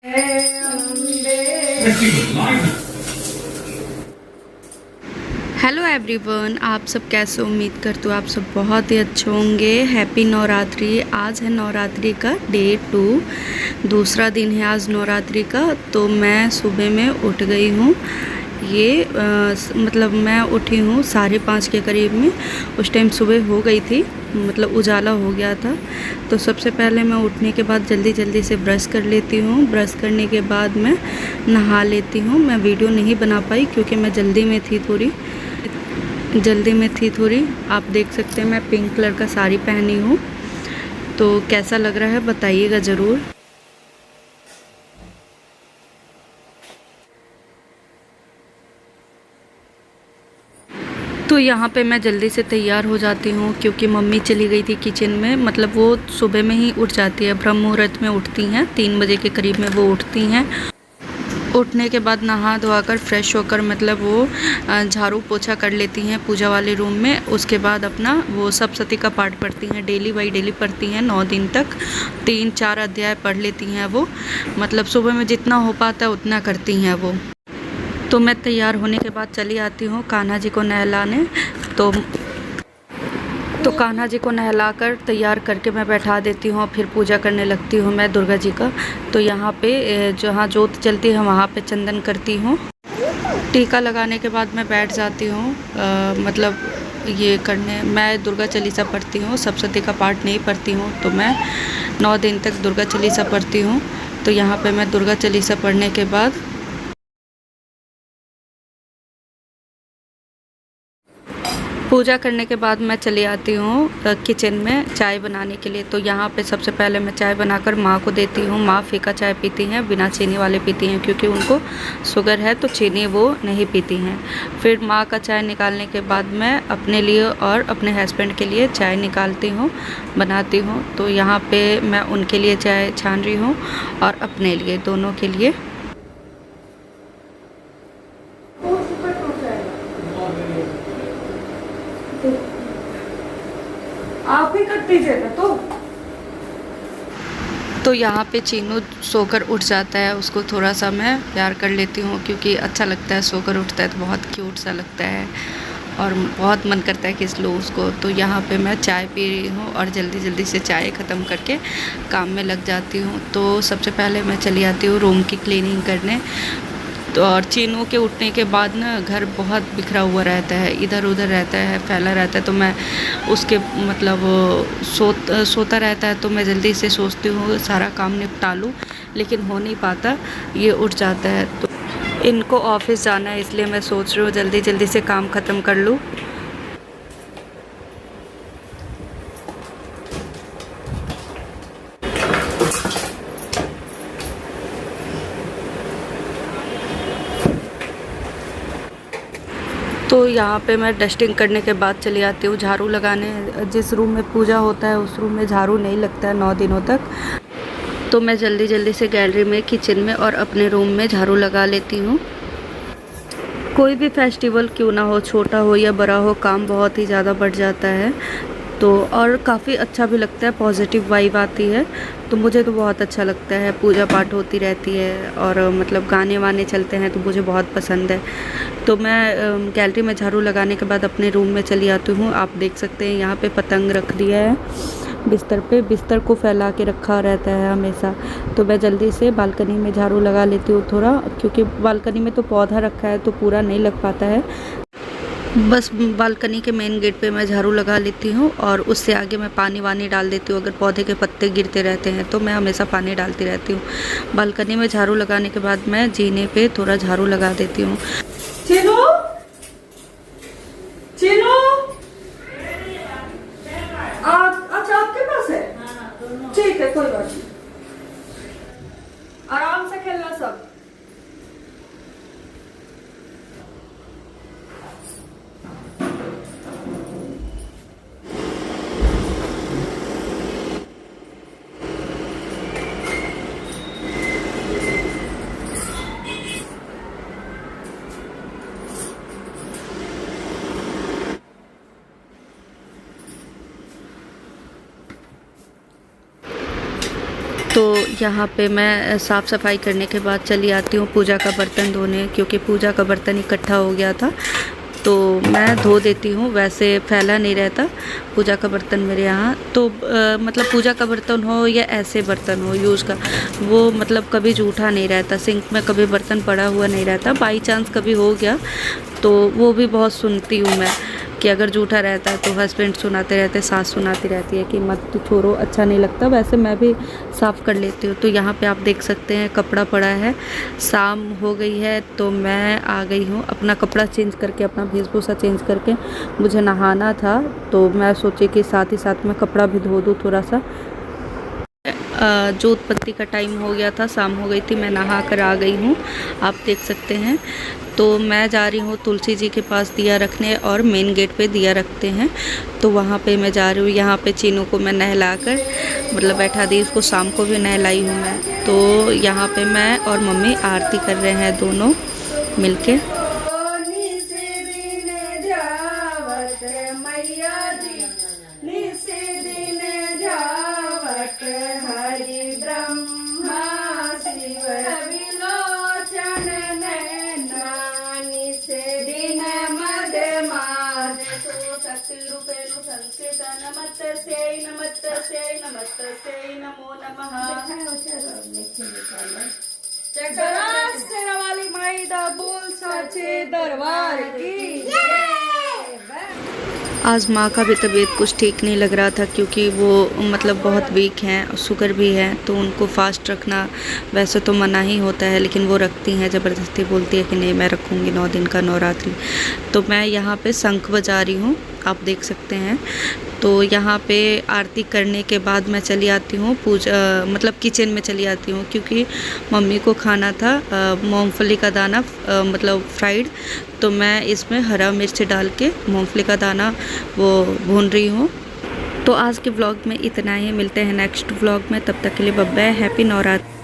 Hello everyone, आप सब कैसे? उम्मीद करती हूँ आप सब बहुत ही अच्छे होंगे। हैप्पी नवरात्रि। आज है नवरात्रि का डे 2, दूसरा दिन है आज नवरात्रि का। तो मैं सुबह में उठ गई हूँ। मतलब मैं उठी हूँ 5:30 के करीब में। उस टाइम सुबह हो गई थी, मतलब उजाला हो गया था। तो सबसे पहले मैं उठने के बाद जल्दी जल्दी से ब्रश कर लेती हूँ। ब्रश करने के बाद मैं नहा लेती हूँ। मैं वीडियो नहीं बना पाई क्योंकि मैं जल्दी में थी थोड़ी। आप देख सकते हैं मैं पिंक कलर का साड़ी पहनी हूँ। तो कैसा लग रहा है बताइएगा ज़रूर। तो यहाँ पे मैं जल्दी से तैयार हो जाती हूँ क्योंकि मम्मी चली गई थी किचन में। मतलब वो सुबह में ही उठ जाती है, ब्रह्म मुहूर्त में उठती हैं, 3 बजे के करीब में वो उठती हैं। उठने के बाद नहा धोआकर फ्रेश होकर मतलब वो झाड़ू पोछा कर लेती हैं पूजा वाले रूम में। उसके बाद अपना वो सप्तशती का पाठ पढ़ती हैं, डेली बाई डेली पढ़ती हैं 9 दिन तक। 3-4 अध्याय पढ़ लेती हैं वो। मतलब सुबह में जितना हो पाता है उतना करती हैं वो। तो मैं तैयार होने के बाद चली आती हूँ कान्हा जी को नहलाने। तो कान्हा जी को नहलाकर तैयार करके मैं बैठा देती हूँ। फिर पूजा करने लगती हूँ मैं दुर्गा जी का। तो यहाँ पे जहाँ जोत जलती है वहाँ पे चंदन करती हूँ। टीका लगाने के बाद मैं बैठ जाती हूँ। मतलब ये करने मैं दुर्गा चालीसा पढ़ती हूँ, सप्तशती का पाठ नहीं पढ़ती हूँ। तो मैं 9 दिन तक दुर्गा चालीसा पढ़ती हूँ। तो यहाँ पे मैं दुर्गा चालीसा पढ़ने के बाद पूजा करने के बाद मैं चली आती हूँ किचन में चाय बनाने के लिए। तो यहाँ पे सबसे पहले मैं चाय बनाकर माँ को देती हूँ। माँ फीका चाय पीती हैं, बिना चीनी वाले पीती हैं क्योंकि उनको शुगर है तो चीनी वो नहीं पीती हैं। फिर माँ का चाय निकालने के बाद मैं अपने लिए और अपने हस्बैंड के लिए चाय निकालती हूँ, बनाती हूँ। तो यहाँ पर मैं उनके लिए चाय छान रही हूँ और अपने लिए, दोनों के लिए। आप ही कर दीजिएगा। तो यहाँ पे चीनू सोकर उठ जाता है, उसको थोड़ा सा मैं प्यार कर लेती हूँ क्योंकि अच्छा लगता है, सोकर उठता है तो बहुत क्यूट सा लगता है और बहुत मन करता है खींच लो उसको। तो यहाँ पे मैं चाय पी रही हूँ और जल्दी जल्दी से चाय ख़त्म करके काम में लग जाती हूँ। तो सबसे पहले मैं चली आती हूँ रूम की क्लीनिंग करने। तो और चीनू के उठने के बाद ना घर बहुत बिखरा हुआ रहता है, इधर उधर रहता है, फैला रहता है। तो मैं उसके मतलब सोता रहता है तो मैं जल्दी से सोचती हूँ सारा काम निपटा लूँ, लेकिन हो नहीं पाता, ये उठ जाता है। तो इनको ऑफिस जाना है इसलिए मैं सोच रही हूँ जल्दी जल्दी से काम ख़त्म कर लूँ। तो यहाँ पे मैं डस्टिंग करने के बाद चली आती हूँ झाड़ू लगाने। जिस रूम में पूजा होता है उस रूम में झाड़ू नहीं लगता है 9 दिनों तक। तो मैं जल्दी जल्दी से गैलरी में, किचन में और अपने रूम में झाड़ू लगा लेती हूँ। कोई भी फेस्टिवल क्यों ना हो, छोटा हो या बड़ा हो, काम बहुत ही ज़्यादा बढ़ जाता है। तो और काफ़ी अच्छा भी लगता है, पॉजिटिव वाइब आती है। तो मुझे तो बहुत अच्छा लगता है, पूजा पाठ होती रहती है और मतलब गाने वाने चलते हैं तो मुझे बहुत पसंद है। तो मैं गैलरी में झाड़ू लगाने के बाद अपने रूम में चली आती हूँ। आप देख सकते हैं यहाँ पे पतंग रख दिया है बिस्तर पे, बिस्तर को फैला के रखा रहता है हमेशा। तो मैं जल्दी से बालकनी में झाड़ू लगा लेती हूँ थोड़ा, क्योंकि बालकनी में तो पौधा रखा है तो पूरा नहीं लग पाता है। बस बालकनी के मेन गेट पे मैं झाड़ू लगा लेती हूँ और उससे आगे मैं पानी वानी डाल देती हूँ। अगर पौधे के पत्ते गिरते रहते हैं तो मैं हमेशा पानी डालती रहती हूँ। बालकनी में झाड़ू लगाने के बाद मैं जीने पे थोड़ा झाड़ू लगा देती हूँ। चीनू, चीनू, अच्छा आपके पास है? ठीक है, कोई बात नहीं, आराम से खेलना सब। तो यहाँ पे मैं साफ़ सफाई करने के बाद चली आती हूँ पूजा का बर्तन धोने, क्योंकि पूजा का बर्तन इकट्ठा हो गया था तो मैं धो देती हूँ। वैसे फैला नहीं रहता पूजा का बर्तन मेरे यहाँ। तो मतलब पूजा का बर्तन हो या ऐसे बर्तन हो यूज़ का, वो मतलब कभी जूठा नहीं रहता। सिंक में कभी बर्तन पड़ा हुआ नहीं रहता। बाई चांस कभी हो गया तो वो भी बहुत सुनती हूँ मैं कि अगर जूठा रहता है तो हस्बैंड सुनाते रहते, सास सुनाती रहती है कि मत तो छोड़ो, अच्छा नहीं लगता। वैसे मैं भी साफ़ कर लेती हूँ। तो यहाँ पे आप देख सकते हैं कपड़ा पड़ा है। शाम हो गई है तो मैं आ गई हूँ अपना कपड़ा चेंज करके, अपना वेशभूषा चेंज करके। मुझे नहाना था तो मैं सोची कि साथ ही साथ में कपड़ा भी धो दूँ थोड़ा सा। जो उत्पत्ति का टाइम हो गया था, शाम हो गई थी, मैं नहा कर आ गई हूँ, आप देख सकते हैं। तो मैं जा रही हूँ तुलसी जी के पास दिया रखने, और मेन गेट पे दिया रखते हैं तो वहाँ पे मैं जा रही हूँ। यहाँ पे चीनू को मैं नहला कर मतलब बैठा दी, उसको शाम को भी नहलाई हूँ मैं। तो यहाँ पे मैं और मम्मी आरती कर रहे हैं दोनों मिलके। नमस्तस्यै नमो नमः। शेरा वाली माई दा बोल साचे दरबार की। आज माँ का भी तबीयत कुछ ठीक नहीं लग रहा था, क्योंकि वो मतलब बहुत वीक हैं, शुगर भी है। तो उनको फास्ट रखना वैसे तो मना ही होता है, लेकिन वो रखती हैं ज़बरदस्ती, बोलती है कि नहीं मैं रखूँगी 9 दिन का नवरात्रि। तो मैं यहाँ पे शंख बजा रही हूँ, आप देख सकते हैं। तो यहाँ पे आरती करने के बाद मैं चली आती हूँ पूजा मतलब किचन में चली आती हूँ, क्योंकि मम्मी को खाना था मूंगफली का दाना मतलब फ्राइड। तो मैं इसमें हरा मिर्च डाल के मूंगफली का दाना वो भून रही हूँ। तो आज के व्लॉग में इतना ही, मिलते हैं नेक्स्ट व्लॉग में। तब तक के लिए बाय बाय, हैप्पी नवरात्रि।